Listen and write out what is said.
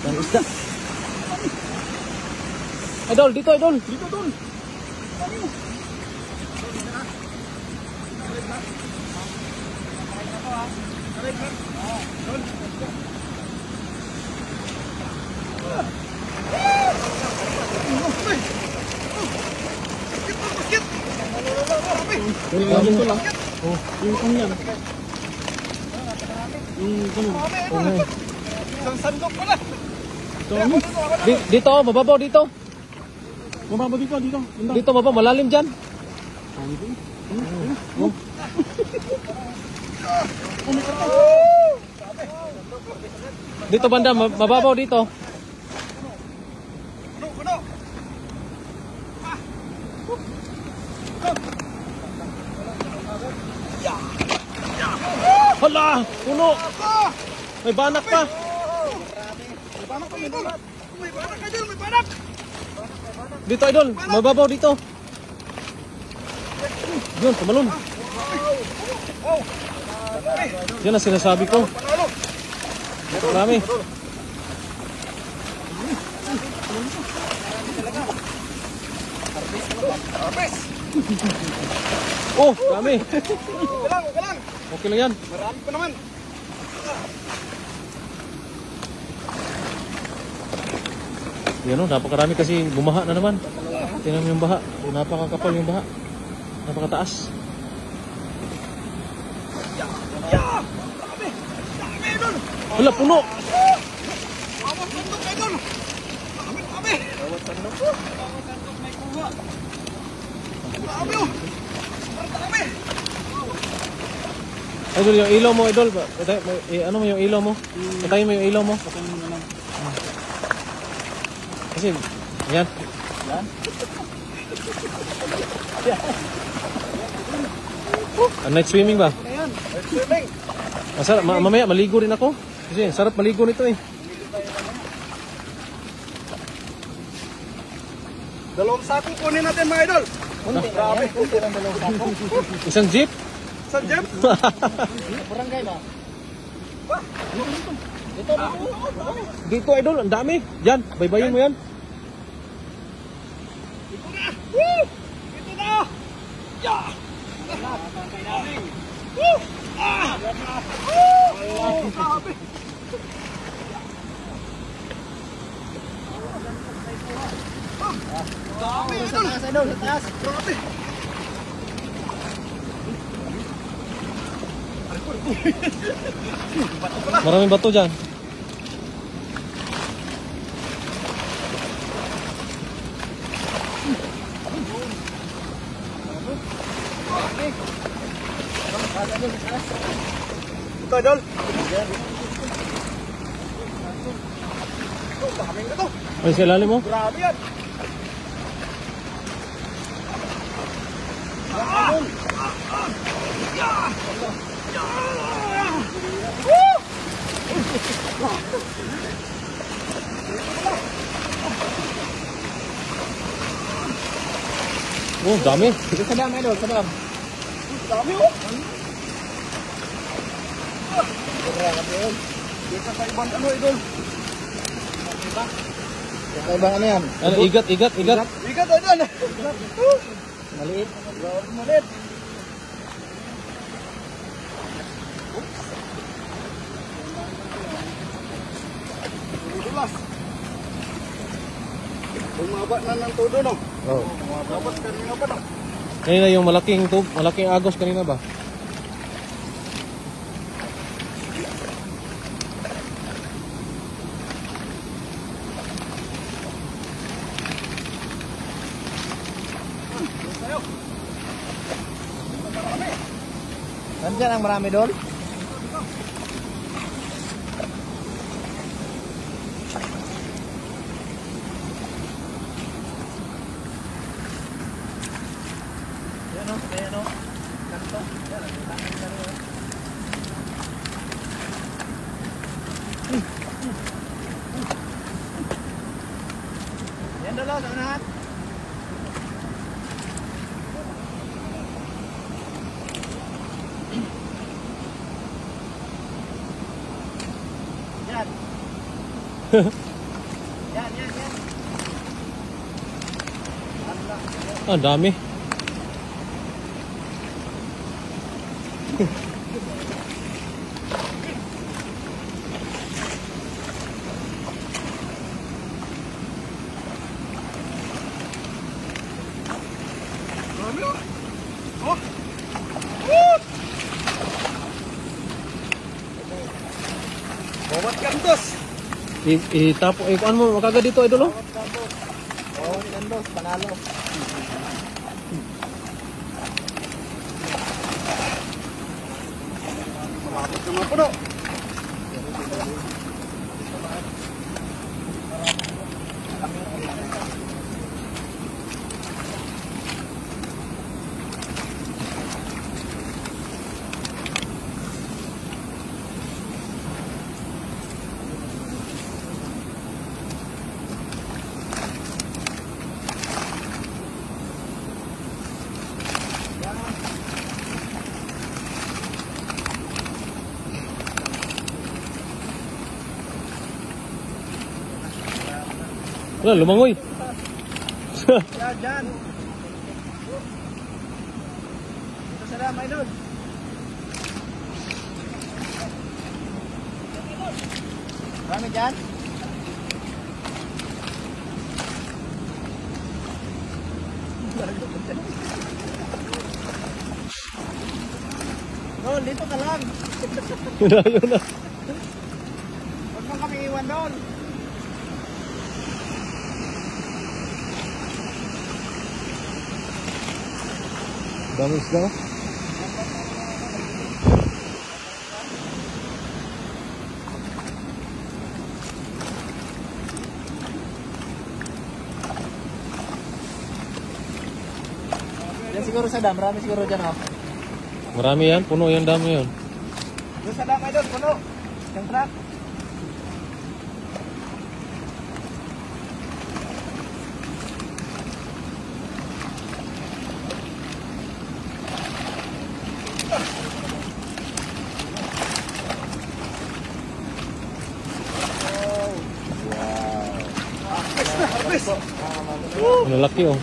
Ang isda. Idol, dito idol. Dito dun. Dito lang. Oh, yung kanya. Yung kanya. Isang sandok pala. Dito, mababaw dito. Mababa dito, dito. Dito mababaw, malalim dyan. Oh. Dito banda, mababaw dito. Hala, puno. May banak pa. May banak pa, may banak. May banak ka dyan, may banak. Dito idol, mababaw dito. Yun, tumalon. Yan ang sinasabi ko. Marami. Oh, dami. Okay lang. Okay lang yan. Marami pa naman. Yan o, napakarami kasi bumaha na naman. Tingnan mo yung baha. Napakakapal yung baha. Napakataas. Dami doon. Wala, puno. Bawat sandok kayo doon. Dami. Bawat sandok may kuha. Dami oh. Dami. Idol, yung ilaw mo, idol. Ano mo yung ilaw mo? Patayin mo yung ilaw mo. Kasi, yan. Night swimming ba? Night swimming. Masarap, mamaya maligo rin ako. Kasi sarap maligo nito eh. Dalawang sako kunin natin mga idol. Grabe. Isang jeep? Saan Jeff? Barangay ba? Dito idol, ang dami. Yan, baybayin mo yan. Ito na. Woo! Ito na. Yeah! Woo! Ah! Woo! Grabe. Dami idol. Sa idol, sa taas. Grabe. Maraming bato dyan. Ito idol. Daming na to. Ay, sa ilalim mo? Grabe yan. Oh, dami. Sa dam, idol, sa dam. Dami oh. Grabe yun. Dito sa ibang ano idol. Sa ibang ano yan? Ano, igat. Ikat idol. Maliit. Grabe maliit. Dulas. Bumaba na ng todo no. Oh. Dapat kanina pa no. Kanina yung malaking agos kanina ba? Nandiyan ang marami doon. Yan dulu, sa unahan. Yan. Yan, yan, yan. Ah, ang dami. Dami oh. Oh. Woo! Bawat kantos. Itapo, ano mo, makagad dito, idol, oh? Oo, nilandos, panalo. Malapit na mga puno. Wala, lumangoy. Yan, yan. Ito sa damay doon. Marami dyan. Doon, dito ka lang. Ayun na. Huwag mo kami iwan doon. Dami isda, oh. Yan siguro sa dam, marami siguro dyan oh. Marami yan, puno yan, dami yan. Doon sa damay doon, puno. Yung truck. Ang lalaki, oh.